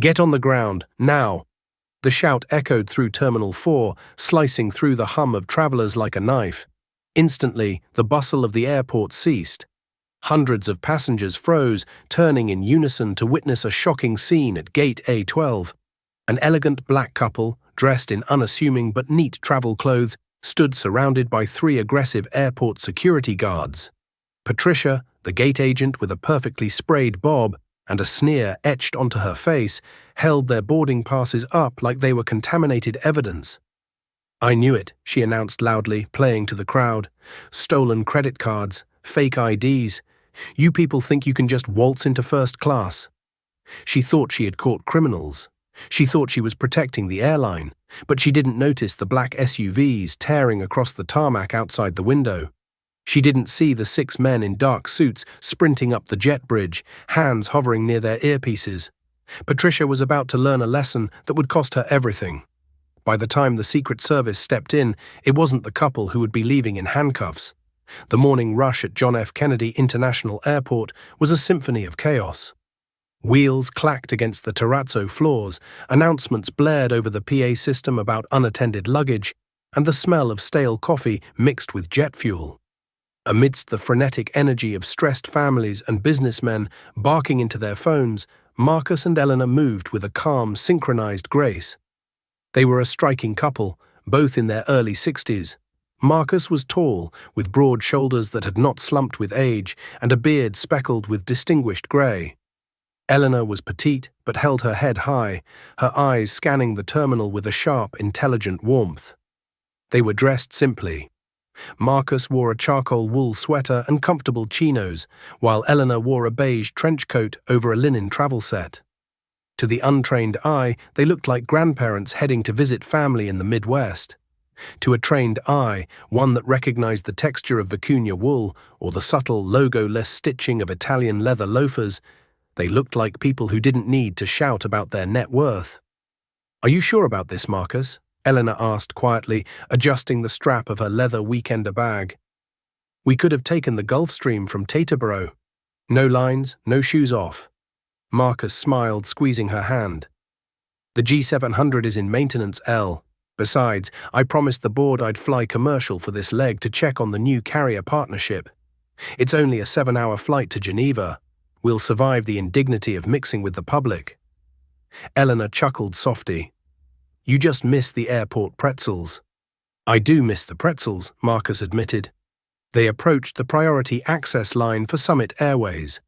"Get on the ground, now!" The shout echoed through Terminal 4, slicing through the hum of travelers like a knife. Instantly, the bustle of the airport ceased. Hundreds of passengers froze, turning in unison to witness a shocking scene at Gate A12. An elegant black couple, dressed in unassuming but neat travel clothes, stood surrounded by 3 aggressive airport security guards. Patricia, the gate agent with a perfectly sprayed bob and a sneer etched onto her face, held their boarding passes up like they were contaminated evidence. "I knew it," she announced loudly, playing to the crowd. "Stolen credit cards, fake IDs. You people think you can just waltz into first class." She thought she had caught criminals. She thought she was protecting the airline, but she didn't notice the black SUVs tearing across the tarmac outside the window. She didn't see the 6 men in dark suits sprinting up the jet bridge, hands hovering near their earpieces. Patricia was about to learn a lesson that would cost her everything. By the time the Secret Service stepped in, it wasn't the couple who would be leaving in handcuffs. The morning rush at John F. Kennedy International Airport was a symphony of chaos. Wheels clacked against the terrazzo floors, announcements blared over the PA system about unattended luggage, and the smell of stale coffee mixed with jet fuel. Amidst the frenetic energy of stressed families and businessmen barking into their phones, Marcus and Eleanor moved with a calm, synchronized grace. They were a striking couple, both in their early 60s. Marcus was tall, with broad shoulders that had not slumped with age, and a beard speckled with distinguished grey. Eleanor was petite, but held her head high, her eyes scanning the terminal with a sharp, intelligent warmth. They were dressed simply. Marcus wore a charcoal wool sweater and comfortable chinos, while Eleanor wore a beige trench coat over a linen travel set. To the untrained eye, they looked like grandparents heading to visit family in the Midwest. To a trained eye, one that recognized the texture of vicuña wool or the subtle, logo-less stitching of Italian leather loafers, they looked like people who didn't need to shout about their net worth. "Are you sure about this, Marcus?" Eleanor asked quietly, adjusting the strap of her leather weekender bag. "We could have taken the Gulf Stream from Teterboro. No lines, no shoes off." Marcus smiled, squeezing her hand. "The G700 is in maintenance, Elle. Besides, I promised the board I'd fly commercial for this leg to check on the new carrier partnership. It's only a 7-hour flight to Geneva. We'll survive the indignity of mixing with the public." Eleanor chuckled softly. "You just miss the airport pretzels." "I do miss the pretzels," Marcus admitted. They approached the priority access line for Summit Airways.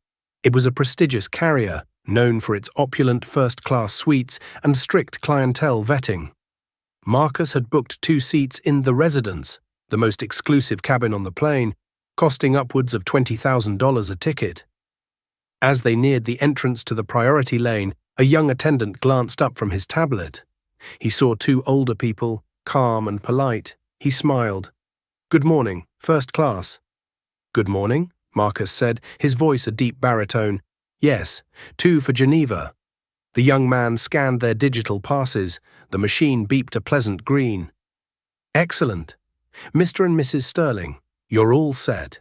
It was a prestigious carrier, known for its opulent first-class suites and strict clientele vetting. Marcus had booked 2 seats in the Residence, the most exclusive cabin on the plane, costing upwards of $20,000 a ticket. As they neared the entrance to the priority lane, a young attendant glanced up from his tablet. He saw 2 older people, calm and polite. He smiled. "Good morning, first class." "Good morning," Marcus said, his voice a deep baritone. "Yes, 2 for Geneva." The young man scanned their digital passes. The machine beeped a pleasant green. "Excellent. Mr. and Mrs. Sterling, you're all set.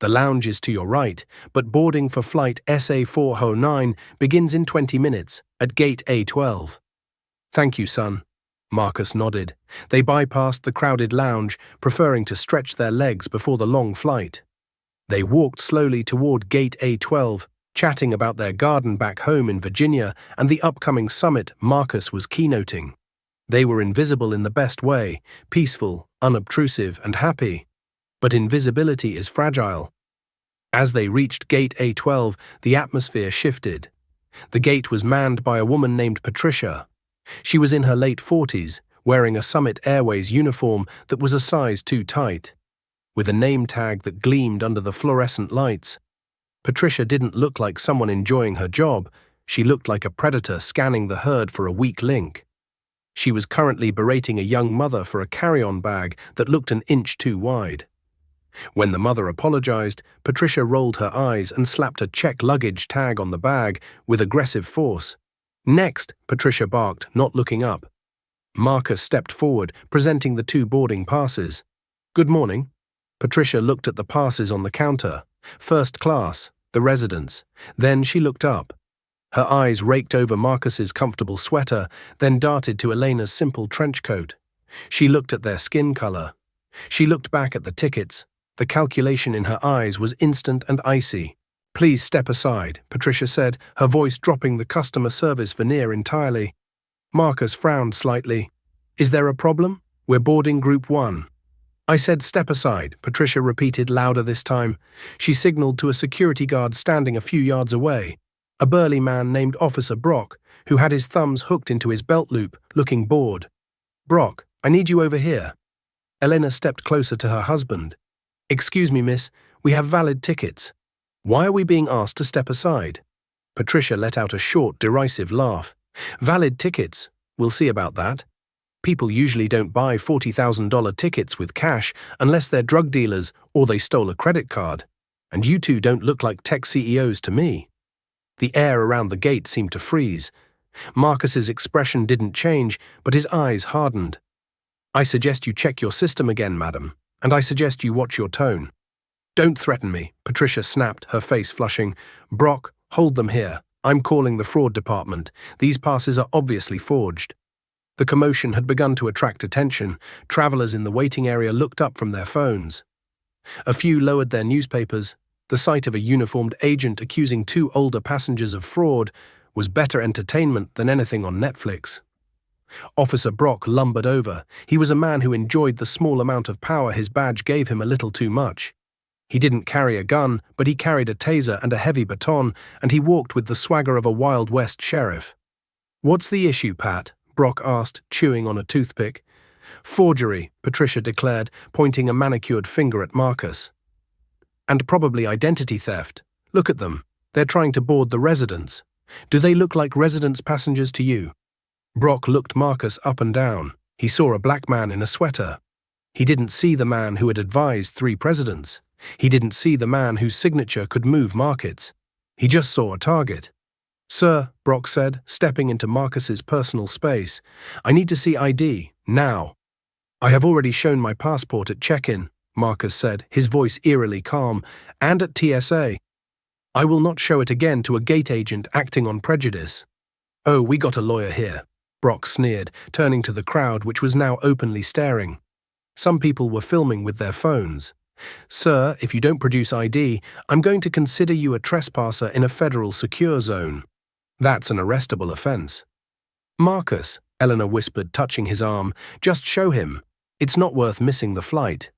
The lounge is to your right, but boarding for flight SA409 begins in 20 minutes at gate A12. "Thank you, son." Marcus nodded. They bypassed the crowded lounge, preferring to stretch their legs before the long flight. They walked slowly toward gate A12, chatting about their garden back home in Virginia and the upcoming summit Marcus was keynoting. They were invisible in the best way, peaceful, unobtrusive, and happy. But invisibility is fragile. As they reached gate A12, the atmosphere shifted. The gate was manned by a woman named Patricia. She was in her late 40s, wearing a Summit Airways uniform that was a size too tight. With a name tag that gleamed under the fluorescent lights, Patricia didn't look like someone enjoying her job. She looked like a predator scanning the herd for a weak link. She was currently berating a young mother for a carry-on bag that looked an inch too wide. When the mother apologized, Patricia rolled her eyes and slapped a check luggage tag on the bag with aggressive force. "Next," Patricia barked, not looking up. Marcus stepped forward, presenting the 2 boarding passes. "Good morning." Patricia looked at the passes on the counter. First class, the Residence. Then she looked up. Her eyes raked over Marcus's comfortable sweater, then darted to Elena's simple trench coat. She looked at their skin color. She looked back at the tickets. The calculation in her eyes was instant and icy. "Please step aside," Patricia said, her voice dropping the customer service veneer entirely. Marcus frowned slightly. "Is there a problem? We're boarding Group 1. "I said step aside," Patricia repeated louder this time. She signaled to a security guard standing a few yards away, a burly man named Officer Brock, who had his thumbs hooked into his belt loop, looking bored. "Brock, I need you over here." Elena stepped closer to her husband. "Excuse me, miss, we have valid tickets. Why are we being asked to step aside?" Patricia let out a short, derisive laugh. "Valid tickets? We'll see about that. People usually don't buy $40,000 tickets with cash unless they're drug dealers or they stole a credit card. And you two don't look like tech CEOs to me." The air around the gate seemed to freeze. Marcus's expression didn't change, but his eyes hardened. "I suggest you check your system again, madam, and I suggest you watch your tone." "Don't threaten me," Patricia snapped, her face flushing. "Brock, hold them here. I'm calling the fraud department. These passes are obviously forged." The commotion had begun to attract attention. Travelers in the waiting area looked up from their phones. A few lowered their newspapers. The sight of a uniformed agent accusing two older passengers of fraud was better entertainment than anything on Netflix. Officer Brock lumbered over. He was a man who enjoyed the small amount of power his badge gave him a little too much. He didn't carry a gun, but he carried a taser and a heavy baton, and he walked with the swagger of a Wild West sheriff. "What's the issue, Pat?" Brock asked, chewing on a toothpick. "Forgery," Patricia declared, pointing a manicured finger at Marcus. "And probably identity theft. Look at them. They're trying to board the residents. Do they look like residents' passengers to you?" Brock looked Marcus up and down. He saw a black man in a sweater. He didn't see the man who had advised 3 presidents. He didn't see the man whose signature could move markets. He just saw a target. "Sir," Brock said, stepping into Marcus's personal space, "I need to see ID, now." "I have already shown my passport at check-in," Marcus said, his voice eerily calm, "and at TSA. I will not show it again to a gate agent acting on prejudice." "Oh, we got a lawyer here," Brock sneered, turning to the crowd which was now openly staring. Some people were filming with their phones. "Sir, if you don't produce ID, I'm going to consider you a trespasser in a federal secure zone. That's an arrestable offense." "Marcus," Eleanor whispered, touching his arm, "just show him. It's not worth missing the flight."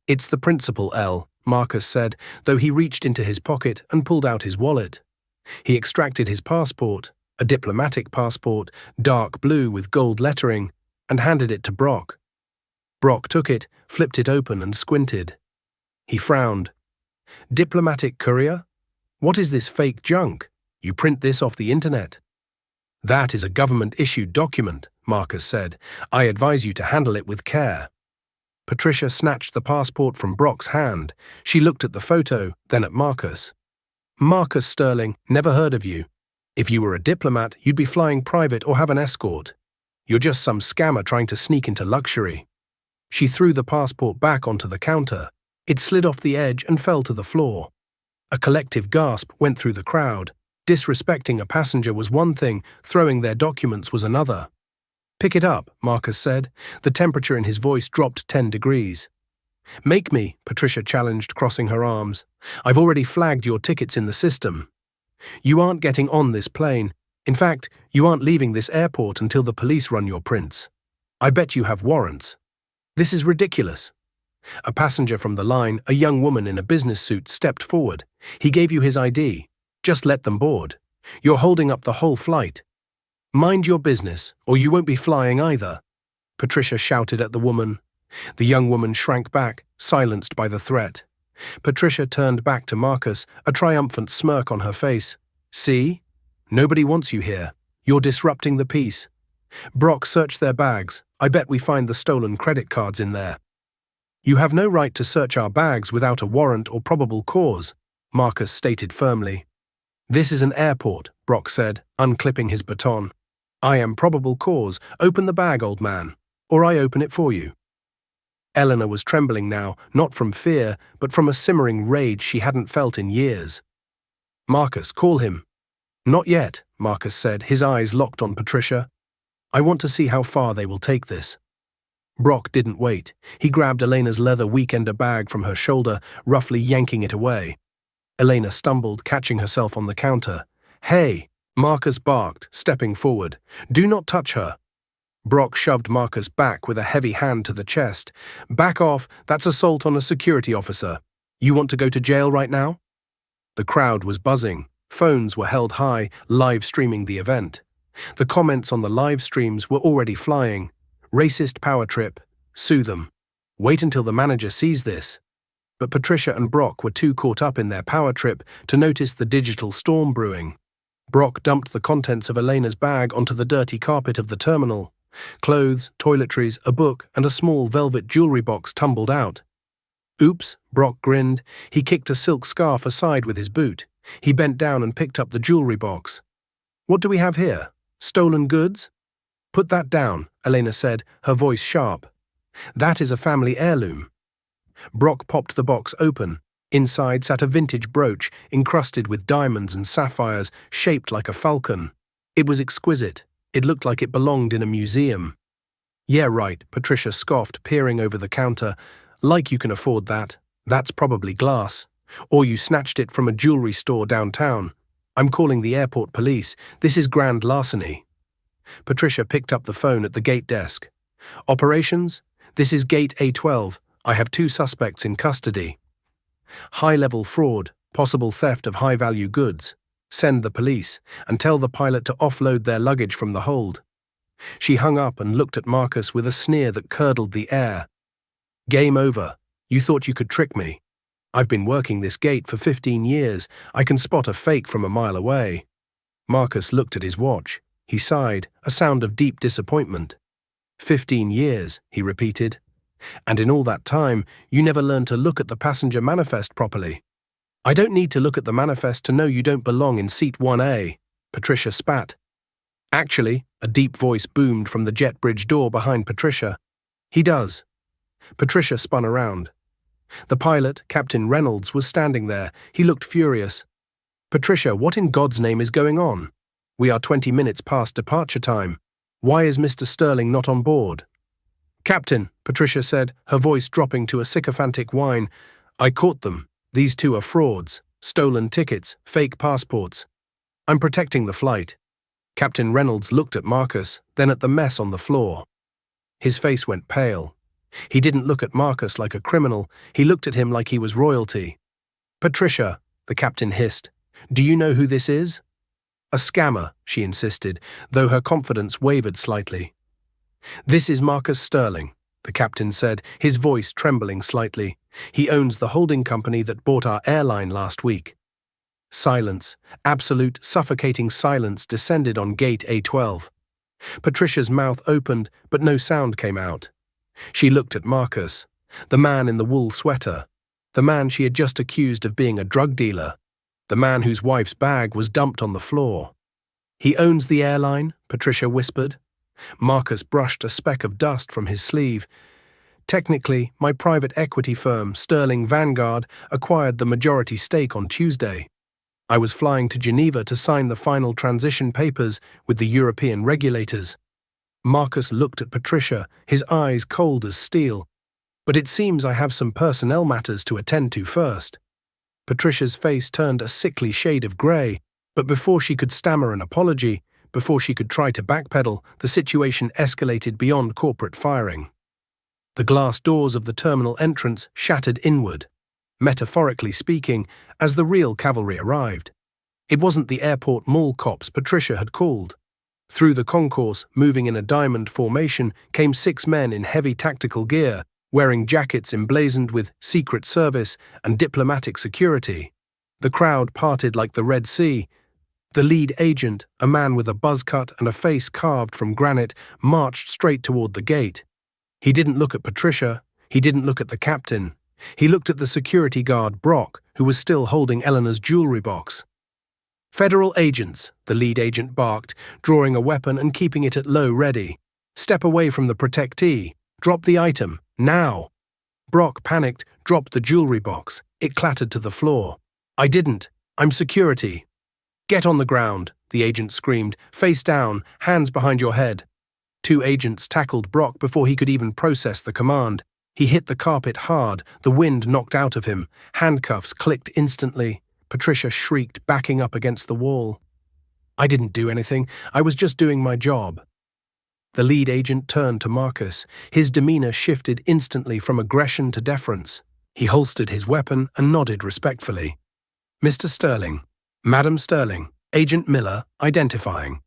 "It's the principal, Elle," Marcus said, though he reached into his pocket and pulled out his wallet. He extracted his passport, a diplomatic passport, dark blue with gold lettering, and handed it to Brock. Brock took it, flipped it open, and squinted. He frowned. "Diplomatic courier? What is this fake junk? You print this off the internet?" "That is a government-issued document," Marcus said. "I advise you to handle it with care." Patricia snatched the passport from Brock's hand. She looked at the photo, then at Marcus. "Marcus Sterling, never heard of you. If you were a diplomat, you'd be flying private or have an escort. You're just some scammer trying to sneak into luxury." She threw the passport back onto the counter. It slid off the edge and fell to the floor. A collective gasp went through the crowd. Disrespecting a passenger was one thing, throwing their documents was another. "Pick it up," Marcus said. The temperature in his voice dropped 10 degrees. "Make me," Patricia challenged, crossing her arms. "I've already flagged your tickets in the system. You aren't getting on this plane. In fact, you aren't leaving this airport until the police run your prints. I bet you have warrants. This is ridiculous." A passenger from the line, a young woman in a business suit, stepped forward. "He gave you his ID. Just let them board. You're holding up the whole flight. Mind your business, or you won't be flying either," Patricia shouted at the woman. The young woman shrank back, silenced by the threat. Patricia turned back to Marcus, a triumphant smirk on her face. "See? Nobody wants you here. You're disrupting the peace. Brock, search their bags. I bet we find the stolen credit cards in there." "You have no right to search our bags without a warrant or probable cause," Marcus stated firmly. "This is an airport," Brock said, unclipping his baton. "I am probable cause. Open the bag, old man, or I open it for you." Eleanor was trembling now, not from fear, but from a simmering rage she hadn't felt in years. "Marcus, call him." "Not yet," Marcus said, his eyes locked on Patricia. "I want to see how far they will take this." Brock didn't wait. He grabbed Elena's leather weekender bag from her shoulder, roughly yanking it away. Elena stumbled, catching herself on the counter. "Hey!" Marcus barked, stepping forward. "Do not touch her." Brock shoved Marcus back with a heavy hand to the chest. "Back off, that's assault on a security officer. You want to go to jail right now?" The crowd was buzzing. Phones were held high, live streaming the event. The comments on the live streams were already flying. "Racist power trip. Sue them. Wait until the manager sees this." But Patricia and Brock were too caught up in their power trip to notice the digital storm brewing. Brock dumped the contents of Elena's bag onto the dirty carpet of the terminal. Clothes, toiletries, a book, and a small velvet jewelry box tumbled out. "Oops," Brock grinned. He kicked a silk scarf aside with his boot. He bent down and picked up the jewelry box. "What do we have here? Stolen goods?" "Put that down," Elena said, her voice sharp. "That is a family heirloom." Brock popped the box open. Inside sat a vintage brooch, encrusted with diamonds and sapphires, shaped like a falcon. It was exquisite. It looked like it belonged in a museum. "Yeah, right," Patricia scoffed, peering over the counter. "Like you can afford that. That's probably glass. Or you snatched it from a jewelry store downtown. I'm calling the airport police. This is grand larceny." Patricia picked up the phone at the gate desk. "Operations? This is Gate A12. I have 2 suspects in custody. High-level fraud, possible theft of high-value goods. Send the police, and tell the pilot to offload their luggage from the hold." She hung up and looked at Marcus with a sneer that curdled the air. "Game over. You thought you could trick me. I've been working this gate for 15 years. I can spot a fake from a mile away." Marcus looked at his watch. He sighed, a sound of deep disappointment. 15 years, he repeated. "And in all that time, you never learned to look at the passenger manifest properly." "I don't need to look at the manifest to know you don't belong in seat 1A, Patricia spat. "Actually," a deep voice boomed from the jet bridge door behind Patricia. "He does." Patricia spun around. The pilot, Captain Reynolds, was standing there. He looked furious. "Patricia, what in God's name is going on? We are 20 minutes past departure time. Why is Mr. Sterling not on board?" "Captain," Patricia said, her voice dropping to a sycophantic whine, "I caught them. These 2 are frauds, stolen tickets, fake passports. I'm protecting the flight." Captain Reynolds looked at Marcus, then at the mess on the floor. His face went pale. He didn't look at Marcus like a criminal, he looked at him like he was royalty. "Patricia," the captain hissed, "do you know who this is?" "A scammer," she insisted, though her confidence wavered slightly. "This is Marcus Sterling," the captain said, his voice trembling slightly. "He owns the holding company that bought our airline last week." Silence, absolute, suffocating silence descended on Gate A12. Patricia's mouth opened, but no sound came out. She looked at Marcus, the man in the wool sweater, the man she had just accused of being a drug dealer, the man whose wife's bag was dumped on the floor. "He owns the airline," Patricia whispered. Marcus brushed a speck of dust from his sleeve. "Technically, my private equity firm, Sterling Vanguard, acquired the majority stake on Tuesday. I was flying to Geneva to sign the final transition papers with the European regulators." Marcus looked at Patricia, his eyes cold as steel. "But it seems I have some personnel matters to attend to first." Patricia's face turned a sickly shade of grey, but before she could stammer an apology, before she could try to backpedal, the situation escalated beyond corporate firing. The glass doors of the terminal entrance shattered inward, metaphorically speaking, as the real cavalry arrived. It wasn't the airport mall cops Patricia had called. Through the concourse, moving in a diamond formation, came 6 men in heavy tactical gear, wearing jackets emblazoned with Secret Service and diplomatic security. The crowd parted like the Red Sea. The lead agent, a man with a buzz cut and a face carved from granite, marched straight toward the gate. He didn't look at Patricia. He didn't look at the captain. He looked at the security guard, Brock, who was still holding Eleanor's jewelry box. "Federal agents," the lead agent barked, drawing a weapon and keeping it at low ready. "Step away from the protectee. Drop the item, now." Brock, panicked, dropped the jewelry box. It clattered to the floor. "I didn't. I'm security." "Get on the ground," the agent screamed. "Face down, hands behind your head." Two agents tackled Brock before he could even process the command. He hit the carpet hard, the wind knocked out of him. Handcuffs clicked instantly. Patricia shrieked, backing up against the wall. "I didn't do anything. I was just doing my job." The lead agent turned to Marcus. His demeanor shifted instantly from aggression to deference. He holstered his weapon and nodded respectfully. "Mr. Sterling, Madam Sterling, Agent Miller, identifying.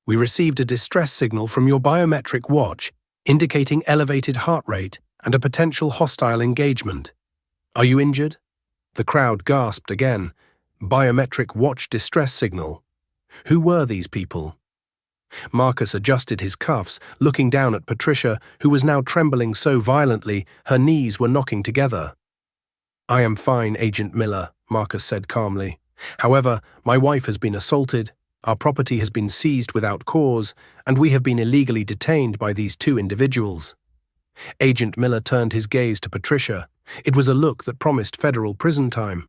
We received a distress signal from your biometric watch indicating elevated heart rate and a potential hostile engagement. Are you injured?" The crowd gasped again. Biometric watch distress signal. Who were these people? Marcus adjusted his cuffs, looking down at Patricia, who was now trembling so violently her knees were knocking together. "I am fine, Agent Miller," Marcus said calmly. "However, my wife has been assaulted, our property has been seized without cause, and we have been illegally detained by these two individuals." Agent Miller turned his gaze to Patricia. It was a look that promised federal prison time.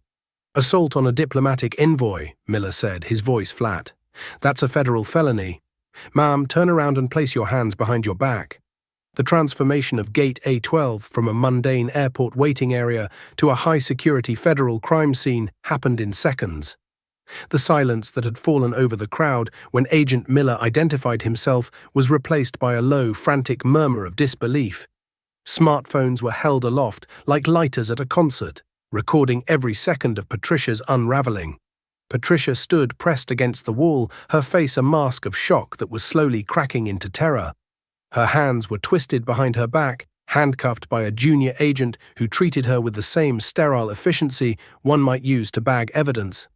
"Assault on a diplomatic envoy," Miller said, his voice flat. "That's a federal felony. Ma'am, turn around and place your hands behind your back." The transformation of Gate A12 from a mundane airport waiting area to a high-security federal crime scene happened in seconds. The silence that had fallen over the crowd when Agent Miller identified himself was replaced by a low, frantic murmur of disbelief. Smartphones were held aloft like lighters at a concert, recording every second of Patricia's unraveling. Patricia stood pressed against the wall, her face a mask of shock that was slowly cracking into terror. Her hands were twisted behind her back, handcuffed by a junior agent who treated her with the same sterile efficiency one might use to bag evidence.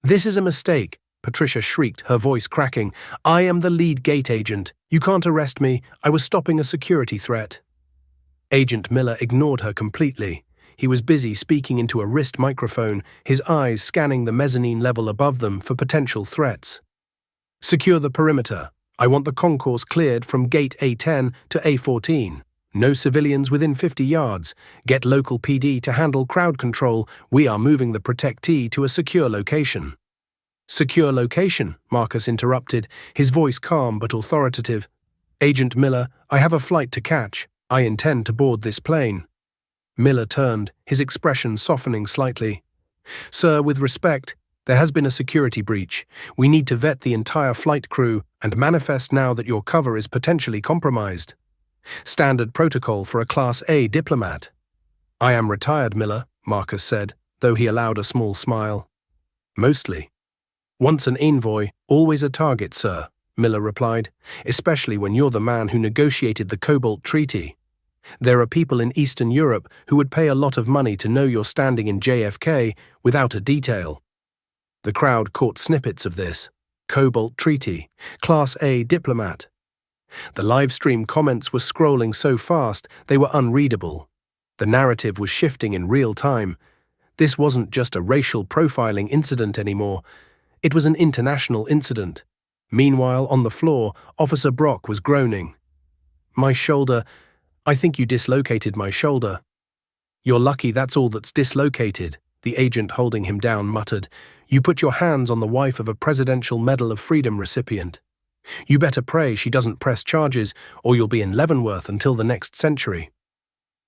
"This is a mistake," Patricia shrieked, her voice cracking. "I am the lead gate agent. You can't arrest me. I was stopping a security threat." Agent Miller ignored her completely. He was busy speaking into a wrist microphone, his eyes scanning the mezzanine level above them for potential threats. "Secure the perimeter. I want the concourse cleared from Gate A10 to A14. No civilians within 50 yards. Get local PD to handle crowd control. We are moving the protectee to a secure location." "Secure location," Marcus interrupted, his voice calm but authoritative. "Agent Miller, I have a flight to catch. I intend to board this plane." Miller turned, his expression softening slightly. "Sir, with respect, there has been a security breach. We need to vet the entire flight crew and manifest now that your cover is potentially compromised. Standard protocol for a Class A diplomat." "I am retired, Miller," Marcus said, though he allowed a small smile. "Mostly. Once an envoy, always a target, sir," Miller replied, "especially when you're the man who negotiated the Cobalt Treaty. There are people in Eastern Europe who would pay a lot of money to know you're standing in JFK without a detail." The crowd caught snippets of this. Cobalt Treaty, Class A diplomat. The live-stream comments were scrolling so fast they were unreadable. The narrative was shifting in real time. This wasn't just a racial profiling incident anymore. It was an international incident. Meanwhile, on the floor, Officer Brock was groaning. "My shoulder. I think you dislocated my shoulder." "You're lucky that's all that's dislocated," the agent holding him down muttered. "You put your hands on the wife of a Presidential Medal of Freedom recipient. You better pray she doesn't press charges, or you'll be in Leavenworth until the next century."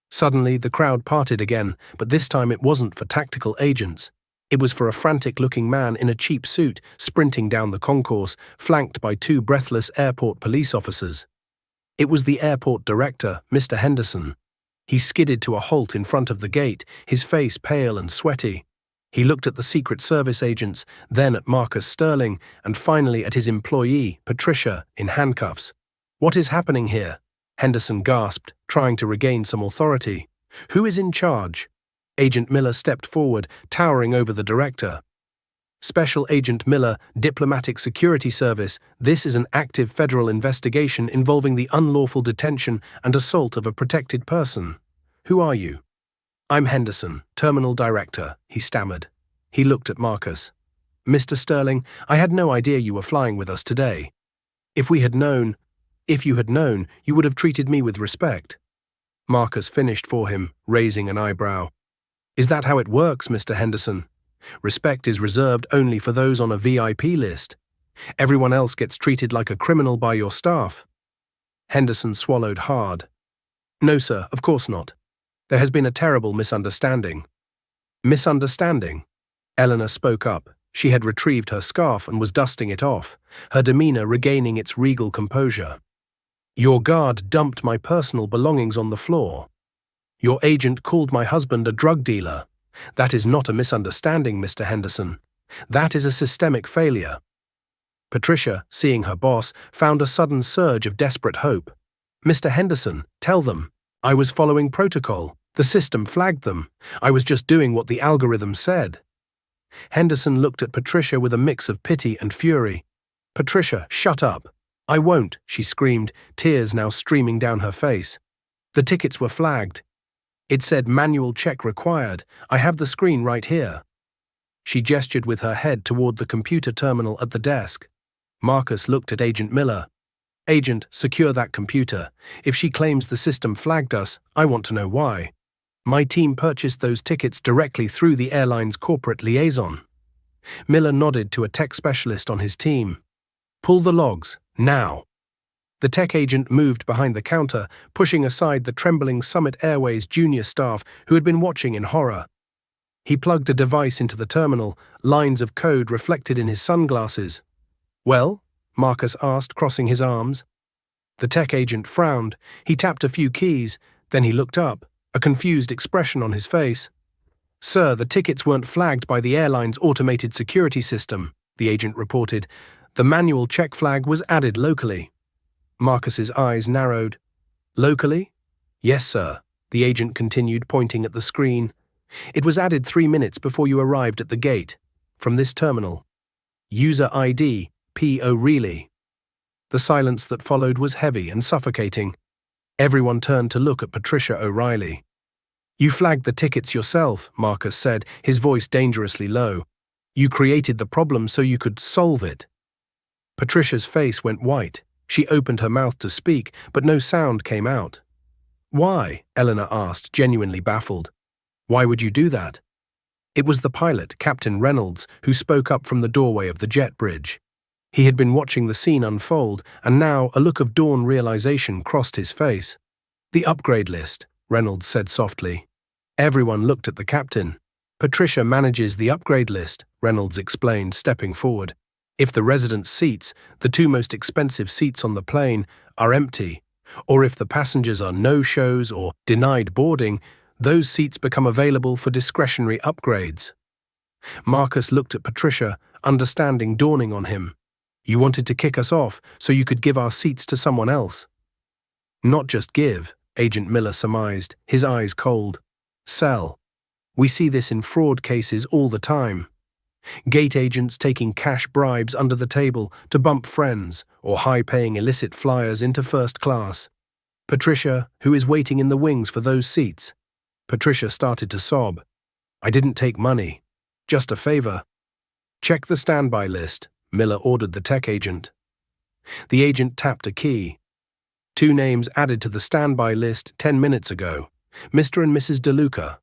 Suddenly, the crowd parted again, but this time it wasn't for tactical agents. It was for a frantic-looking man in a cheap suit sprinting down the concourse, flanked by two breathless airport police officers. It was the airport director, Mr. Henderson. He skidded to a halt in front of the gate, his face pale and sweaty. He looked at the Secret Service agents, then at Marcus Sterling, and finally at his employee, Patricia, in handcuffs. "What is happening here?" Henderson gasped, trying to regain some authority. "Who is in charge?" Agent Miller stepped forward, towering over the director. "Special Agent Miller, Diplomatic Security Service, this is an active federal investigation involving the unlawful detention and assault of a protected person. Who are you?" "I'm Henderson, Terminal Director," he stammered. He looked at Marcus. "Mr. Sterling, I had no idea you were flying with us today. If you had known, you would have treated me with respect." Marcus finished for him, raising an eyebrow. "Is that how it works, Mr. Henderson? Respect is reserved only for those on a VIP list. Everyone else gets treated like a criminal by your staff." Henderson swallowed hard. "No, sir, of course not. There has been a terrible misunderstanding." "Misunderstanding?" Eleanor spoke up. She had retrieved her scarf and was dusting it off, her demeanor regaining its regal composure. "Your guard dumped my personal belongings on the floor. Your agent called my husband a drug dealer. That is not a misunderstanding, Mr. Henderson. That is a systemic failure." Patricia, seeing her boss, found a sudden surge of desperate hope. "Mr. Henderson, tell them. I was following protocol. The system flagged them. I was just doing what the algorithm said." Henderson looked at Patricia with a mix of pity and fury. "Patricia, shut up." "I won't," she screamed, tears now streaming down her face. "The tickets were flagged. It said manual check required. I have the screen right here." She gestured with her head toward the computer terminal at the desk. Marcus looked at Agent Miller. "Agent, secure that computer. If she claims the system flagged us, I want to know why. My team purchased those tickets directly through the airline's corporate liaison." Miller nodded to a tech specialist on his team. "Pull the logs, now." The tech agent moved behind the counter, pushing aside the trembling Summit Airways junior staff who had been watching in horror. He plugged a device into the terminal, lines of code reflected in his sunglasses. "Well?" Marcus asked, crossing his arms. The tech agent frowned. He tapped a few keys, then he looked up, a confused expression on his face. "Sir, the tickets weren't flagged by the airline's automated security system," the agent reported. "The manual check flag was added locally." Marcus's eyes narrowed. "Locally?" "Yes, sir," the agent continued, pointing at the screen. "It was added 3 minutes before you arrived at the gate, from this terminal. User ID, P. O'Reilly." The silence that followed was heavy and suffocating. Everyone turned to look at Patricia O'Reilly. "You flagged the tickets yourself," Marcus said, his voice dangerously low. "You created the problem so you could solve it." Patricia's face went white. She opened her mouth to speak, but no sound came out. "Why?" Eleanor asked, genuinely baffled. "Why would you do that?" It was the pilot, Captain Reynolds, who spoke up from the doorway of the jet bridge. He had been watching the scene unfold, and now a look of dawn realization crossed his face. "The upgrade list," Reynolds said softly. Everyone looked at the captain. "Patricia manages the upgrade list," Reynolds explained, stepping forward. "If the residents' seats, the 2 most expensive seats on the plane, are empty, or if the passengers are no-shows or denied boarding, those seats become available for discretionary upgrades." Marcus looked at Patricia, understanding dawning on him. "You wanted to kick us off so you could give our seats to someone else." "Not just give," Agent Miller surmised, his eyes cold. "Sell. We see this in fraud cases all the time. Gate agents taking cash bribes under the table to bump friends or high-paying illicit flyers into first class. Patricia, who is waiting in the wings for those seats." Patricia started to sob. "I didn't take money. Just a favor." "Check the standby list," Miller ordered the tech agent. The agent tapped a key. 2 names added to the standby list 10 minutes ago, Mr. and Mrs. DeLuca.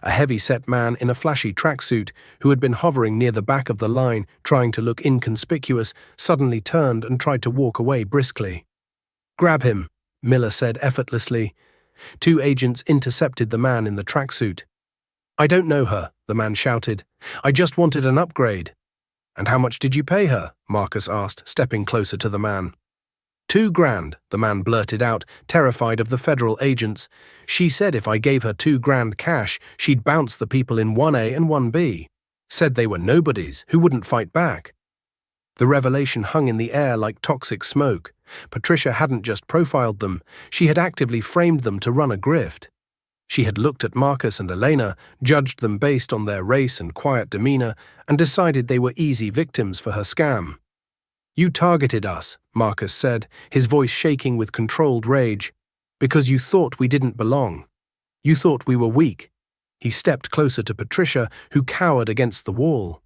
A heavy-set man in a flashy tracksuit who had been hovering near the back of the line trying to look inconspicuous suddenly turned and tried to walk away briskly. "Grab him," Miller said effortlessly. 2 agents intercepted the man in the tracksuit. "I don't know her," the man shouted. "I just wanted an upgrade." "And how much did you pay her?" Marcus asked, stepping closer to the man. $2 grand, the man blurted out, terrified of the federal agents. "She said if I gave her $2 grand cash, she'd bounce the people in 1A and 1B. Said they were nobodies who wouldn't fight back." The revelation hung in the air like toxic smoke. Patricia hadn't just profiled them, she had actively framed them to run a grift. She had looked at Marcus and Elena, judged them based on their race and quiet demeanor, and decided they were easy victims for her scam. "You targeted us," Marcus said, his voice shaking with controlled rage, "because you thought we didn't belong. You thought we were weak." He stepped closer to Patricia, who cowered against the wall.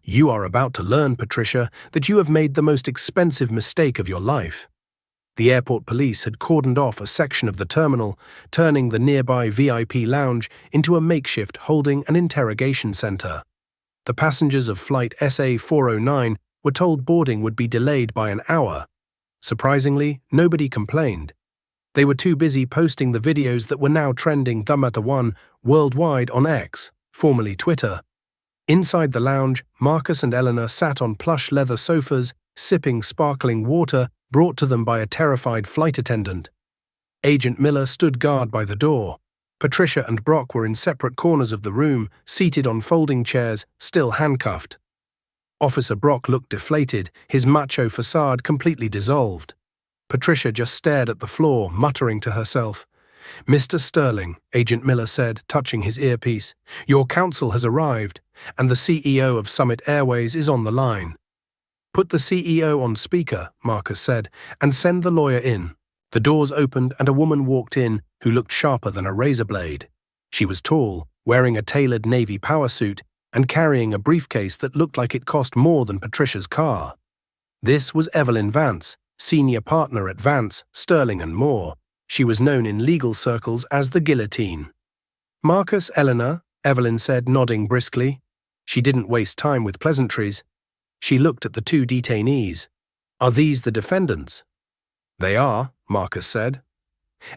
"You are about to learn, Patricia, that you have made the most expensive mistake of your life." The airport police had cordoned off a section of the terminal, turning the nearby VIP lounge into a makeshift holding and interrogation center. The passengers of Flight SA-409 were told boarding would be delayed by an hour. Surprisingly, nobody complained. They were too busy posting the videos that were now trending #1 worldwide on X, formerly Twitter. Inside the lounge, Marcus and Eleanor sat on plush leather sofas, sipping sparkling water brought to them by a terrified flight attendant. Agent Miller stood guard by the door. Patricia and Brock were in separate corners of the room, seated on folding chairs, still handcuffed. Officer Brock looked deflated, his macho facade completely dissolved. Patricia just stared at the floor, muttering to herself. "Mr. Sterling," Agent Miller said, touching his earpiece, "your counsel has arrived, and the CEO of Summit Airways is on the line." "Put the CEO on speaker," Marcus said, "and send the lawyer in." The doors opened and a woman walked in who looked sharper than a razor blade. She was tall, wearing a tailored Navy power suit, and carrying a briefcase that looked like it cost more than Patricia's car. This was Evelyn Vance, senior partner at Vance, Sterling & Moore. She was known in legal circles as the Guillotine. "Marcus, Eleanor," Evelyn said, nodding briskly. She didn't waste time with pleasantries. She looked at the two detainees. "Are these the defendants?" "They are," Marcus said.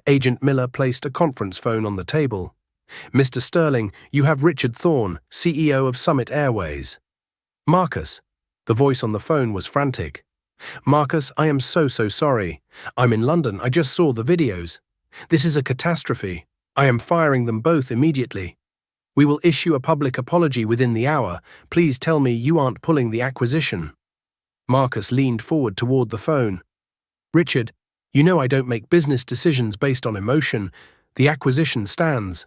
Agent Miller placed a conference phone on the table. "Mr. Sterling, you have Richard Thorne, CEO of Summit Airways." "Marcus." The voice on the phone was frantic. "Marcus, I am so sorry. I'm in London, I just saw the videos. This is a catastrophe. I am firing them both immediately. We will issue a public apology within the hour. Please tell me you aren't pulling the acquisition." Marcus leaned forward toward the phone. "Richard, you know I don't make business decisions based on emotion. The acquisition stands."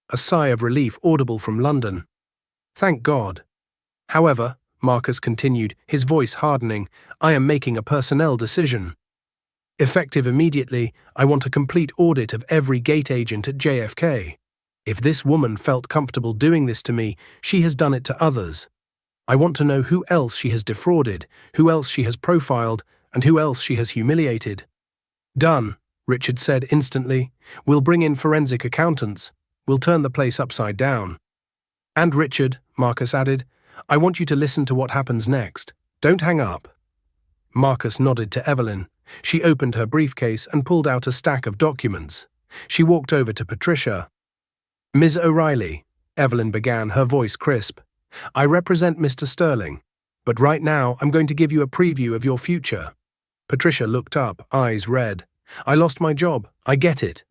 A sigh of relief audible from London. "Thank God. However," Marcus continued, his voice hardening, "I am making a personnel decision. Effective immediately, I want a complete audit of every gate agent at JFK. If this woman felt comfortable doing this to me, she has done it to others. I want to know who else she has defrauded, who else she has profiled, and who else she has humiliated." "Done," Richard said instantly. "We'll bring in forensic accountants. We'll turn the place upside down." "And Richard," Marcus added, "I want you to listen to what happens next. Don't hang up." Marcus nodded to Evelyn. She opened her briefcase and pulled out a stack of documents. She walked over to Patricia. "Ms. O'Reilly," Evelyn began, her voice crisp, "I represent Mr. Sterling, but right now I'm going to give you a preview of your future." Patricia looked up, eyes red. "I lost my job. I get it."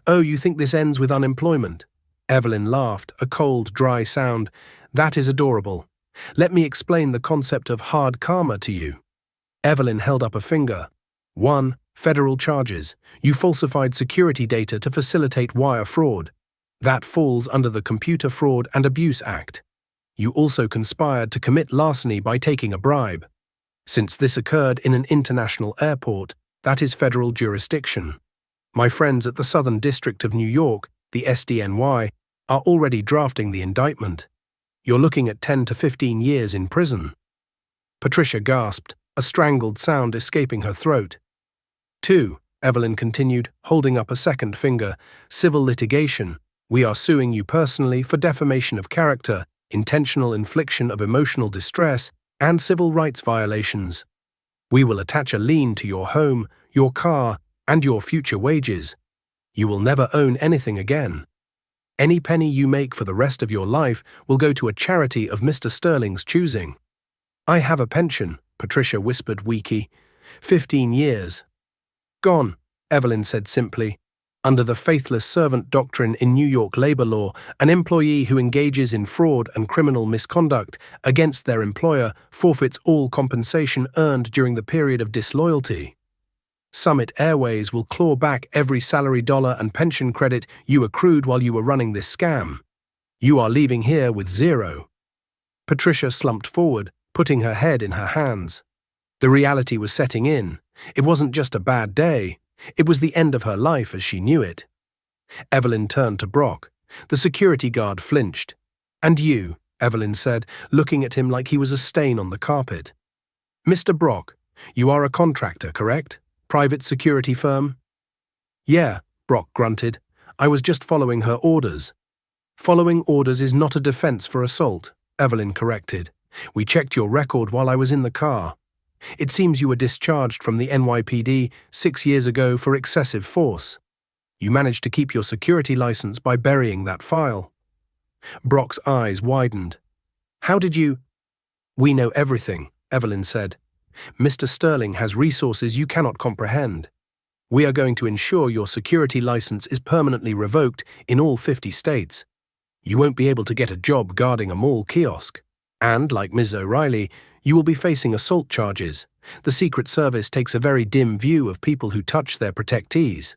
"Oh, you think this ends with unemployment?" Evelyn laughed, a cold, dry sound. "That is adorable. Let me explain the concept of hard karma to you." Evelyn held up a finger. 1. Federal charges. You falsified security data to facilitate wire fraud. That falls under the Computer Fraud and Abuse Act. You also conspired to commit larceny by taking a bribe. Since this occurred in an international airport, that is federal jurisdiction. My friends at the Southern District of New York, the SDNY, are already drafting the indictment. You're looking at 10 to 15 years in prison." Patricia gasped, a strangled sound escaping her throat. 2, Evelyn continued, holding up a second finger, "Civil litigation. We are suing you personally for defamation of character, intentional infliction of emotional distress, and civil rights violations. We will attach a lien to your home, your car, and your future wages. You will never own anything again. Any penny you make for the rest of your life will go to a charity of Mr. Sterling's choosing." "I have a pension," Patricia whispered weakly. 15 years. "Gone," Evelyn said simply. "Under the faithless servant doctrine in New York labor law, an employee who engages in fraud and criminal misconduct against their employer forfeits all compensation earned during the period of disloyalty. Summit Airways will claw back every salary dollar and pension credit you accrued while you were running this scam. You are leaving here with zero." Patricia slumped forward, putting her head in her hands. The reality was setting in. It wasn't just a bad day. It was the end of her life as she knew it. Evelyn turned to Brock. The security guard flinched. "And you," Evelyn said, looking at him like he was a stain on the carpet. "Mr. Brock, you are a contractor, correct? Private security firm?" "Yeah," Brock grunted. "I was just following her orders." "Following orders is not a defense for assault," Evelyn corrected. We checked your record while I was in the car. It seems you were discharged from the NYPD 6 years ago for excessive force. You managed to keep your security license by burying that file." Brock's eyes widened. "How did you—" "We know everything," Evelyn said. "Mr. Sterling has resources you cannot comprehend. We are going to ensure your security license is permanently revoked in all 50 states. You won't be able to get a job guarding a mall kiosk. And, like Ms. O'Reilly, you will be facing assault charges. The Secret Service takes a very dim view of people who touch their protectees."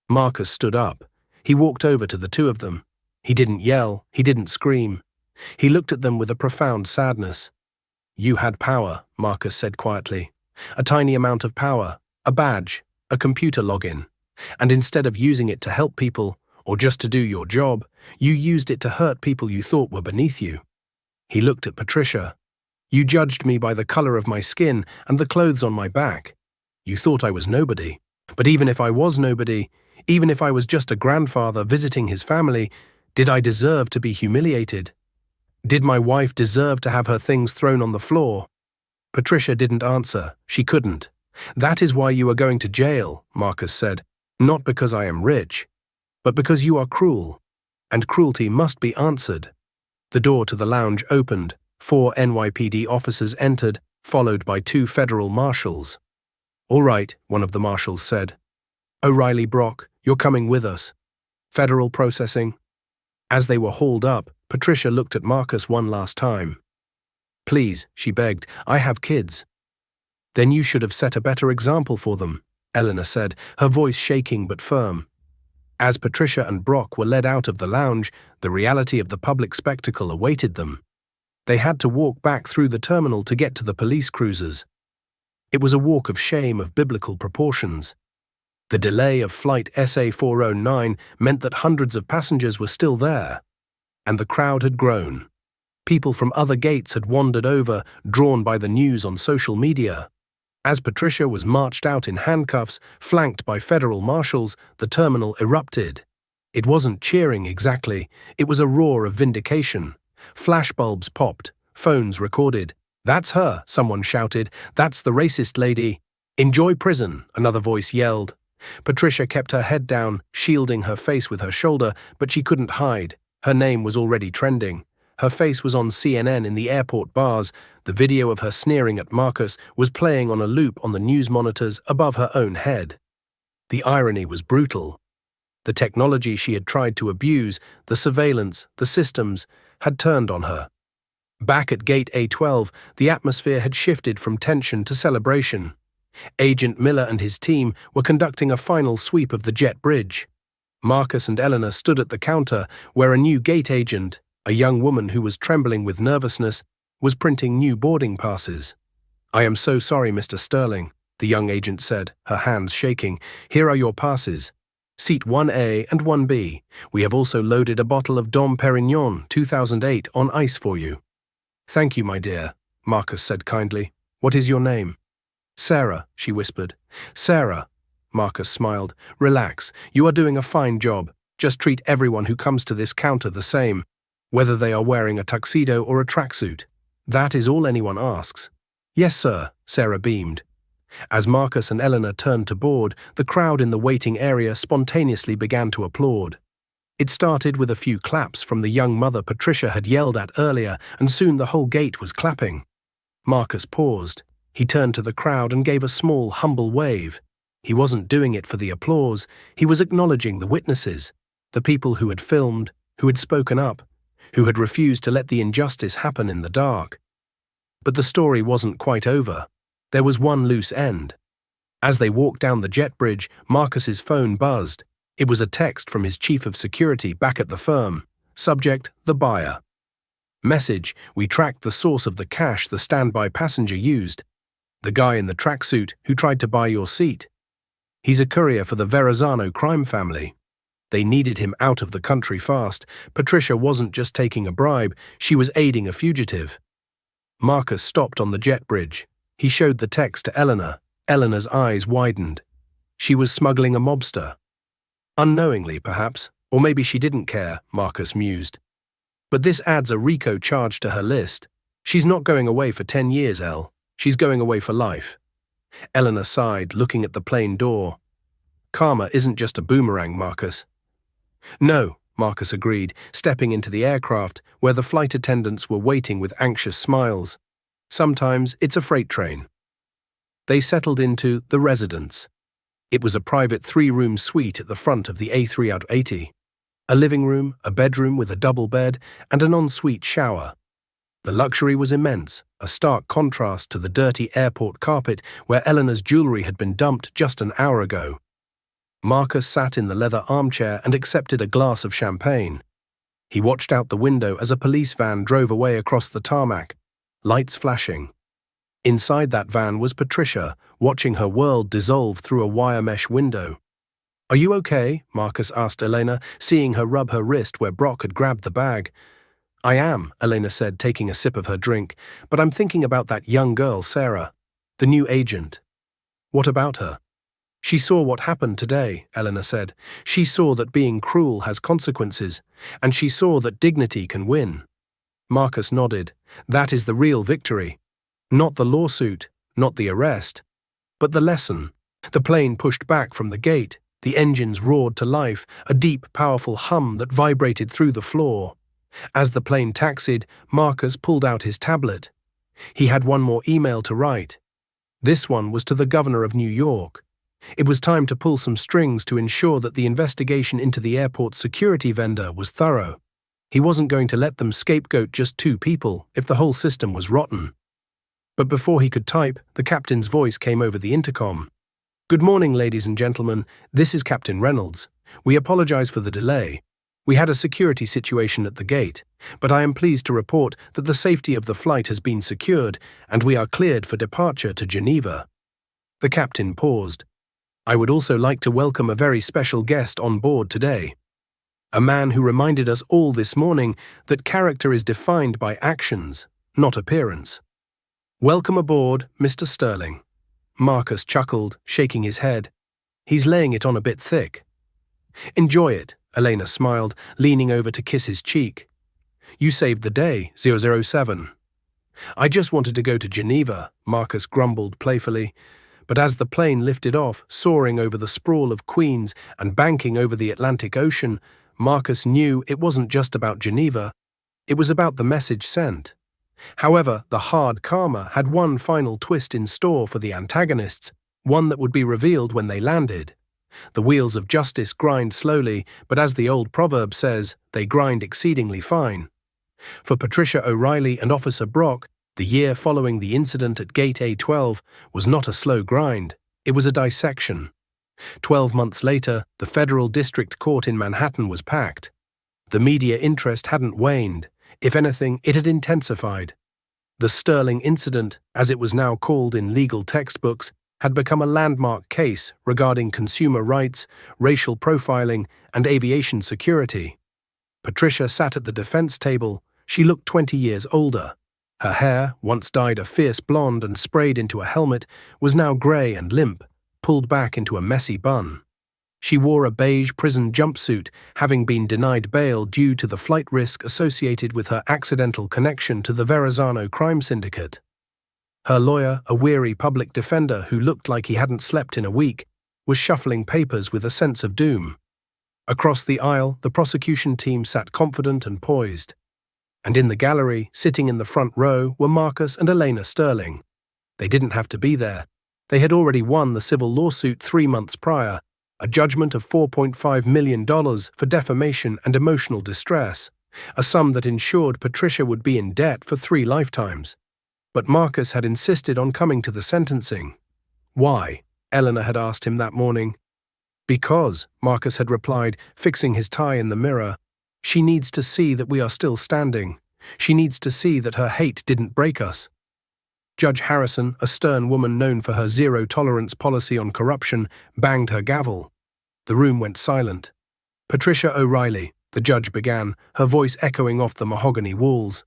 Marcus stood up. He walked over to the two of them. He didn't yell, he didn't scream. He looked at them with a profound sadness. "You had power," Marcus said quietly. "A tiny amount of power, a badge, a computer login. And instead of using it to help people, or just to do your job, you used it to hurt people you thought were beneath you." He looked at Patricia. "You judged me by the color of my skin and the clothes on my back. You thought I was nobody. But even if I was nobody, even if I was just a grandfather visiting his family, did I deserve to be humiliated? Did my wife deserve to have her things thrown on the floor?" Patricia didn't answer. She couldn't. "That is why you are going to jail," Marcus said. "Not because I am rich, but because you are cruel. And cruelty must be answered." The door to the lounge opened. 4 NYPD officers entered, followed by 2 federal marshals. "All right," one of the marshals said. "O'Reilly, Brock, you're coming with us. Federal processing." As they were hauled up, Patricia looked at Marcus one last time. "Please," she begged, "I have kids." "Then you should have set a better example for them," Eleanor said, her voice shaking but firm. As Patricia and Brock were led out of the lounge, the reality of the public spectacle awaited them. They had to walk back through the terminal to get to the police cruisers. It was a walk of shame of biblical proportions. The delay of Flight SA-409 meant that hundreds of passengers were still there. And the crowd had grown. People from other gates had wandered over, drawn by the news on social media. As Patricia was marched out in handcuffs, flanked by federal marshals, the terminal erupted. It wasn't cheering exactly, it was a roar of vindication. Flashbulbs popped, phones recorded. "That's her," someone shouted. "That's the racist lady." "Enjoy prison," another voice yelled. Patricia kept her head down, shielding her face with her shoulder, but she couldn't hide. Her name was already trending. Her face was on CNN in the airport bars. The video of her sneering at Marcus was playing on a loop on the news monitors above her own head. The irony was brutal. The technology she had tried to abuse, the surveillance, the systems, had turned on her. Back at Gate A12, the atmosphere had shifted from tension to celebration. Agent Miller and his team were conducting a final sweep of the jet bridge. Marcus and Eleanor stood at the counter where a new gate agent, a young woman who was trembling with nervousness, was printing new boarding passes. "I am so sorry, Mr. Sterling," the young agent said, her hands shaking. "Here are your passes. Seat 1A and 1B. We have also loaded a bottle of Dom Perignon 2008 on ice for you." "Thank you, my dear," Marcus said kindly. "What is your name?" "Sarah," she whispered. "Sarah." Marcus smiled. "Relax. You are doing a fine job. Just treat everyone who comes to this counter the same, whether they are wearing a tuxedo or a tracksuit. That is all anyone asks." "Yes, sir," Sarah beamed. As Marcus and Eleanor turned to board, the crowd in the waiting area spontaneously began to applaud. It started with a few claps from the young mother Patricia had yelled at earlier, and soon the whole gate was clapping. Marcus paused. He turned to the crowd and gave a small, humble wave. He wasn't doing it for the applause. He was acknowledging the witnesses, the people who had filmed, who had spoken up, who had refused to let the injustice happen in the dark. But the story wasn't quite over. There was one loose end. As they walked down the jet bridge, Marcus's phone buzzed. It was a text from his chief of security back at the firm. Subject, the buyer. Message, we tracked the source of the cash the standby passenger used. The guy in the tracksuit who tried to buy your seat. He's a courier for the Verrazano crime family. They needed him out of the country fast. Patricia wasn't just taking a bribe, she was aiding a fugitive. Marcus stopped on the jet bridge. He showed the text to Eleanor. Eleanor's eyes widened. She was smuggling a mobster. Unknowingly, perhaps, or maybe she didn't care, Marcus mused. But this adds a RICO charge to her list. She's not going away for 10 years, Elle. She's going away for life. Eleanor sighed, looking at the plane door. Karma isn't just a boomerang, Marcus. No, Marcus agreed, stepping into the aircraft where the flight attendants were waiting with anxious smiles. Sometimes it's a freight train. They settled into the residence. It was a private 3-room suite at the front of the A380. A living room, a bedroom with a double bed, and an ensuite shower. The luxury was immense, a stark contrast to the dirty airport carpet where Eleanor's jewelry had been dumped just an hour ago. Marcus sat in the leather armchair and accepted a glass of champagne. He watched out the window as a police van drove away across the tarmac, lights flashing. Inside that van was Patricia, watching her world dissolve through a wire mesh window. "Are you okay?" Marcus asked Elena, seeing her rub her wrist where Brock had grabbed the bag. "I am," Elena said, taking a sip of her drink, "but I'm thinking about that young girl, Sarah, the new agent." "What about her?" "She saw what happened today," Elena said. "She saw that being cruel has consequences, and she saw that dignity can win." Marcus nodded. "That is the real victory. Not the lawsuit, not the arrest, but the lesson." The plane pushed back from the gate. The engines roared to life, a deep, powerful hum that vibrated through the floor. As the plane taxied, Marcus pulled out his tablet. He had one more email to write. This one was to the governor of New York. It was time to pull some strings to ensure that the investigation into the airport security vendor was thorough. He wasn't going to let them scapegoat just 2 people if the whole system was rotten. But before he could type, the captain's voice came over the intercom. "Good morning, ladies and gentlemen. This is Captain Reynolds. We apologize for the delay. We had a security situation at the gate, but I am pleased to report that the safety of the flight has been secured and we are cleared for departure to Geneva." The captain paused. "I would also like to welcome a very special guest on board today. A man who reminded us all this morning that character is defined by actions, not appearance. Welcome aboard, Mr. Sterling." Marcus chuckled, shaking his head. "He's laying it on a bit thick." "Enjoy it," Elena smiled, leaning over to kiss his cheek. "You saved the day, 007. "I just wanted to go to Geneva," Marcus grumbled playfully. But as the plane lifted off, soaring over the sprawl of Queens and banking over the Atlantic Ocean, Marcus knew it wasn't just about Geneva. It was about the message sent. However, the hard karma had one final twist in store for the antagonists, one that would be revealed when they landed. The wheels of justice grind slowly, but as the old proverb says, they grind exceedingly fine. For Patricia O'Reilly and Officer Brock, the year following the incident at Gate A12 was not a slow grind, it was a dissection. 12 months later, the Federal District Court in Manhattan was packed. The media interest hadn't waned. If anything, it had intensified. The Sterling incident, as it was now called in legal textbooks, had become a landmark case regarding consumer rights, racial profiling, and aviation security. Patricia sat at the defense table. She looked 20 years older. Her hair, once dyed a fierce blonde and sprayed into a helmet, was now grey and limp, pulled back into a messy bun. She wore a beige prison jumpsuit, having been denied bail due to the flight risk associated with her accidental connection to the Verrazano crime syndicate. Her lawyer, a weary public defender who looked like he hadn't slept in a week, was shuffling papers with a sense of doom. Across the aisle, the prosecution team sat confident and poised. And in the gallery, sitting in the front row, were Marcus and Elena Sterling. They didn't have to be there. They had already won the civil lawsuit 3 months prior, a judgment of $4.5 million for defamation and emotional distress, a sum that ensured Patricia would be in debt for 3 lifetimes. But Marcus had insisted on coming to the sentencing. "Why?" Eleanor had asked him that morning. "Because," Marcus had replied, fixing his tie in the mirror. "She needs to see that we are still standing. She needs to see that her hate didn't break us." Judge Harrison, a stern woman known for her zero-tolerance policy on corruption, banged her gavel. The room went silent. "Patricia O'Reilly," the judge began, her voice echoing off the mahogany walls.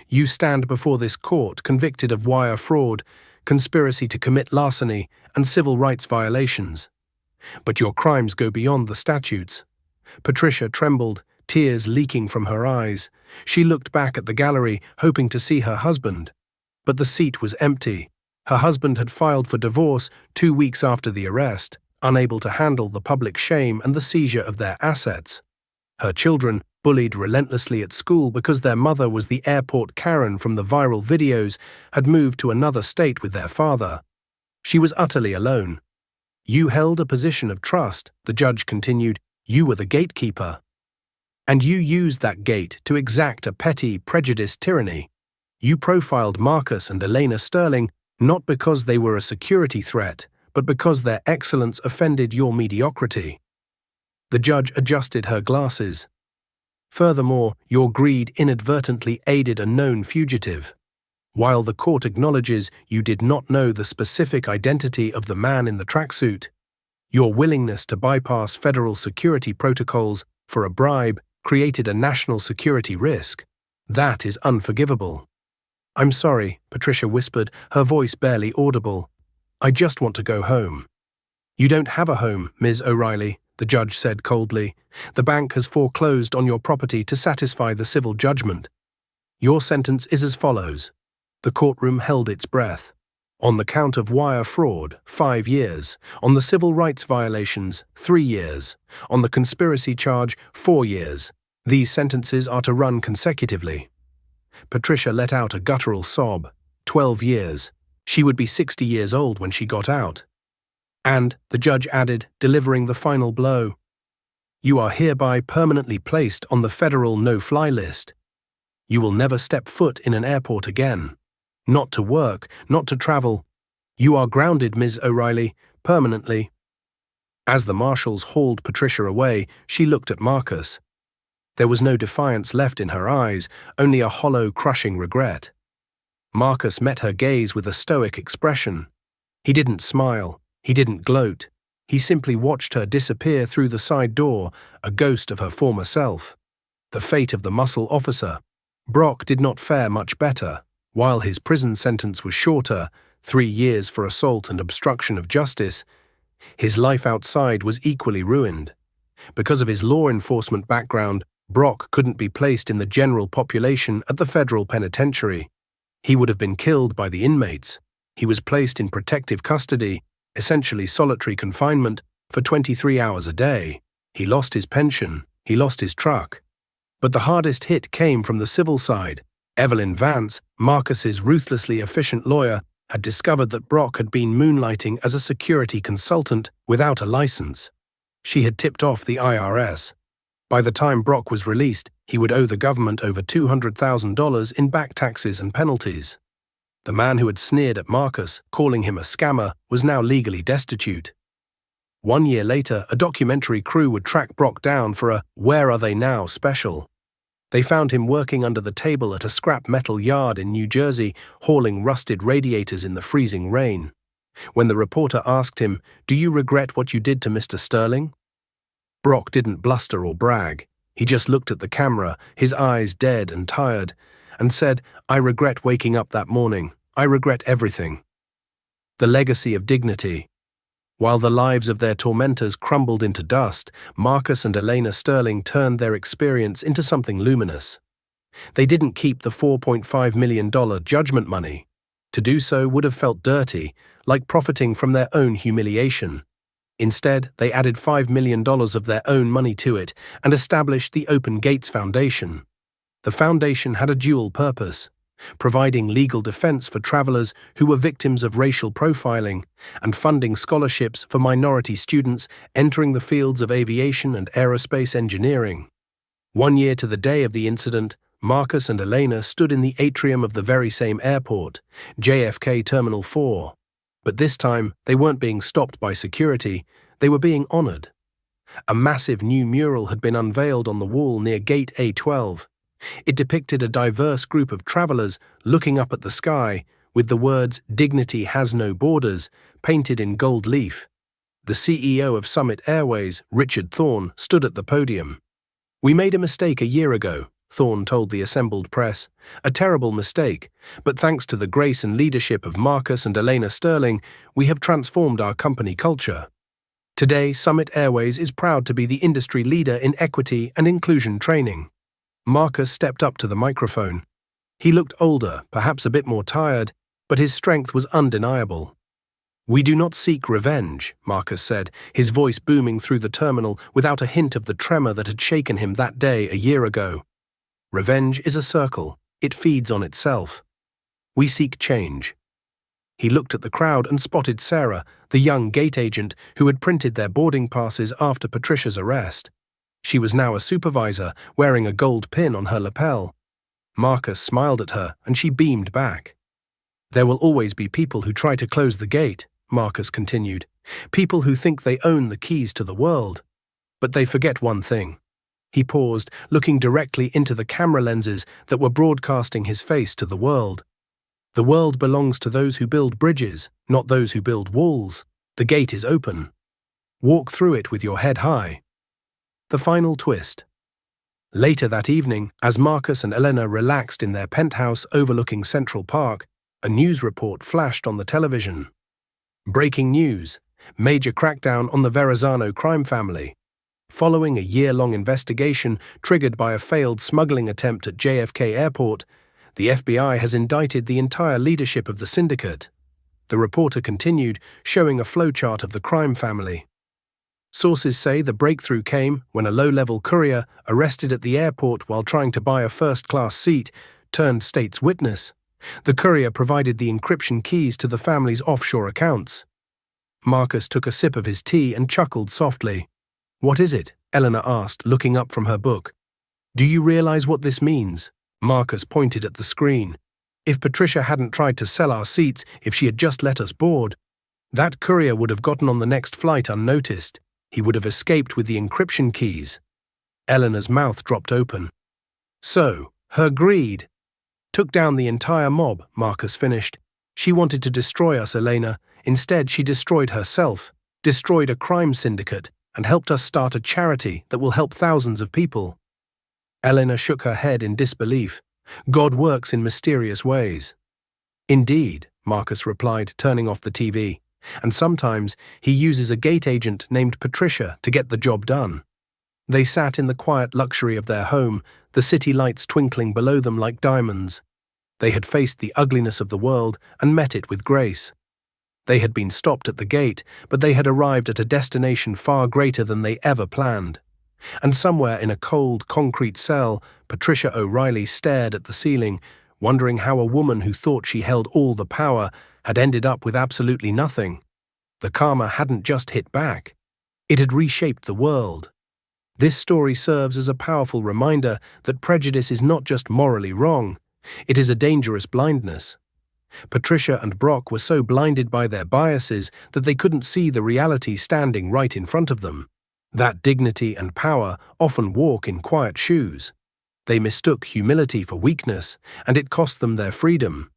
"You stand before this court convicted of wire fraud, conspiracy to commit larceny, and civil rights violations. But your crimes go beyond the statutes." Patricia trembled, tears leaking from her eyes. She looked back at the gallery, hoping to see her husband. But the seat was empty. Her husband had filed for divorce 2 weeks after the arrest, unable to handle the public shame and the seizure of their assets. Her children, bullied relentlessly at school because their mother was the airport Karen from the viral videos, had moved to another state with their father. She was utterly alone. "You held a position of trust," the judge continued. "You were the gatekeeper. And you used that gate to exact a petty, prejudiced tyranny. You profiled Marcus and Elena Sterling not because they were a security threat, but because their excellence offended your mediocrity." The judge adjusted her glasses. "Furthermore, your greed inadvertently aided a known fugitive. While the court acknowledges you did not know the specific identity of the man in the tracksuit, your willingness to bypass federal security protocols for a bribe created a national security risk. That is unforgivable." "I'm sorry," Patricia whispered, her voice barely audible. "I just want to go home." "You don't have a home, Ms. O'Reilly," the judge said coldly. "The bank has foreclosed on your property to satisfy the civil judgment. Your sentence is as follows." The courtroom held its breath. On the count of wire fraud, 5 years. On the civil rights violations, 3 years. On the conspiracy charge, 4 years. These sentences are to run consecutively. Patricia let out a guttural sob. 12 years. She would be 60 years old when she got out. "And," the judge added, delivering the final blow, "you are hereby permanently placed on the federal no-fly list. You will never step foot in an airport again. Not to work, not to travel. You are grounded, Ms. O'Reilly, permanently." As the marshals hauled Patricia away, she looked at Marcus. There was no defiance left in her eyes, only a hollow, crushing regret. Marcus met her gaze with a stoic expression. He didn't smile. He didn't gloat. He simply watched her disappear through the side door, a ghost of her former self. The fate of the muscle officer. Brock did not fare much better. While his prison sentence was shorter, 3 years for assault and obstruction of justice, his life outside was equally ruined. Because of his law enforcement background, Brock couldn't be placed in the general population at the federal penitentiary. He would have been killed by the inmates. He was placed in protective custody, essentially solitary confinement, for 23 hours a day. He lost his pension. He lost his truck. But the hardest hit came from the civil side. Evelyn Vance, Marcus's ruthlessly efficient lawyer, had discovered that Brock had been moonlighting as a security consultant without a license. She had tipped off the IRS. By the time Brock was released, he would owe the government over $200,000 in back taxes and penalties. The man who had sneered at Marcus, calling him a scammer, was now legally destitute. 1 year later, a documentary crew would track Brock down for a "Where Are They Now" special. They found him working under the table at a scrap metal yard in New Jersey, hauling rusted radiators in the freezing rain. When the reporter asked him, "Do you regret what you did to Mr. Sterling?" Brock didn't bluster or brag. He just looked at the camera, his eyes dead and tired, and said, "I regret waking up that morning. I regret everything." The legacy of dignity. While the lives of their tormentors crumbled into dust, Marcus and Elena Sterling turned their experience into something luminous. They didn't keep the $4.5 million judgment money. To do so would have felt dirty, like profiting from their own humiliation. Instead, they added $5 million of their own money to it and established the Open Gates Foundation. The foundation had a dual purpose: providing legal defense for travelers who were victims of racial profiling and funding scholarships for minority students entering the fields of aviation and aerospace engineering. 1 year to the day of the incident, Marcus and Elena stood in the atrium of the very same airport, JFK Terminal 4. But this time, they weren't being stopped by security, they were being honored. A massive new mural had been unveiled on the wall near Gate A12. It depicted a diverse group of travelers looking up at the sky, with the words "Dignity has no borders" painted in gold leaf. The CEO of Summit Airways, Richard Thorne, stood at the podium. "We made a mistake a year ago," Thorne told the assembled press. "A terrible mistake, but thanks to the grace and leadership of Marcus and Elena Sterling, we have transformed our company culture." Today, Summit Airways is proud to be the industry leader in equity and inclusion training. Marcus stepped up to the microphone. He looked older, perhaps a bit more tired, but his strength was undeniable. "We do not seek revenge," Marcus said, his voice booming through the terminal without a hint of the tremor that had shaken him that day a year ago. "Revenge is a circle. It feeds on itself. We seek change." He looked at the crowd and spotted Sarah, the young gate agent who had printed their boarding passes after Patricia's arrest. She was now a supervisor, wearing a gold pin on her lapel. Marcus smiled at her, and she beamed back. "There will always be people who try to close the gate," Marcus continued. "People who think they own the keys to the world. But they forget one thing." He paused, looking directly into the camera lenses that were broadcasting his face to the world. "The world belongs to those who build bridges, not those who build walls. The gate is open. Walk through it with your head high." The final twist. Later that evening, as Marcus and Elena relaxed in their penthouse overlooking Central Park, a news report flashed on the television. Breaking news: major crackdown on the Verrazano crime family. Following a year-long investigation triggered by a failed smuggling attempt at JFK Airport, the FBI has indicted the entire leadership of the syndicate. The reporter continued, showing a flowchart of the crime family. Sources say the breakthrough came when a low-level courier, arrested at the airport while trying to buy a first-class seat, turned state's witness. The courier provided the encryption keys to the family's offshore accounts. Marcus took a sip of his tea and chuckled softly. "What is it?" Elena asked, looking up from her book. "Do you realize what this means?" Marcus pointed at the screen. "If Patricia hadn't tried to sell our seats, if she had just let us board, that courier would have gotten on the next flight unnoticed. He would have escaped with the encryption keys." Elena's mouth dropped open. "So, her greed took down the entire mob," Marcus finished. "She wanted to destroy us, Elena. Instead, she destroyed herself, destroyed a crime syndicate, and helped us start a charity that will help thousands of people." Elena shook her head in disbelief. "God works in mysterious ways." "Indeed," Marcus replied, turning off the TV. "And sometimes he uses a gate agent named Patricia to get the job done." They sat in the quiet luxury of their home, the city lights twinkling below them like diamonds. They had faced the ugliness of the world and met it with grace. They had been stopped at the gate, but they had arrived at a destination far greater than they ever planned. And somewhere in a cold, concrete cell, Patricia O'Reilly stared at the ceiling, wondering how a woman who thought she held all the power had ended up with absolutely nothing. The karma hadn't just hit back. It had reshaped the world. This story serves as a powerful reminder that prejudice is not just morally wrong, it is a dangerous blindness. Patricia and Brock were so blinded by their biases that they couldn't see the reality standing right in front of them. That dignity and power often walk in quiet shoes. They mistook humility for weakness, and it cost them their freedom.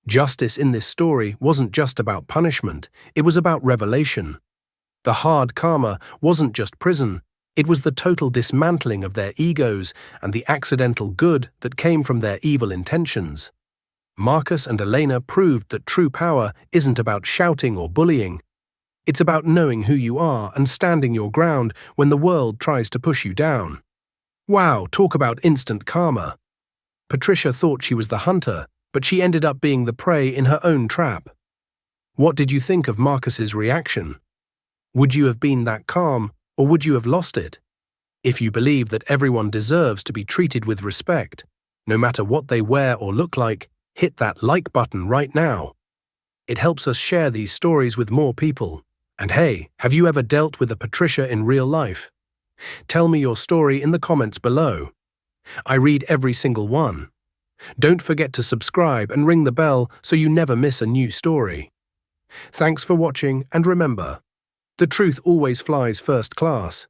Justice in this story wasn't just about punishment, it was about revelation. The hard karma wasn't just prison, it was the total dismantling of their egos and the accidental good that came from their evil intentions. Marcus and Elena proved that true power isn't about shouting or bullying. It's about knowing who you are and standing your ground when the world tries to push you down. Wow, talk about instant karma. Patricia thought she was the hunter, but she ended up being the prey in her own trap. What did you think of Marcus's reaction? Would you have been that calm, or would you have lost it? If you believe that everyone deserves to be treated with respect, no matter what they wear or look like, hit that like button right now. It helps us share these stories with more people. And hey, have you ever dealt with a Patricia in real life? Tell me your story in the comments below. I read every single one. Don't forget to subscribe and ring the bell so you never miss a new story. Thanks for watching, and remember, the truth always flies first class.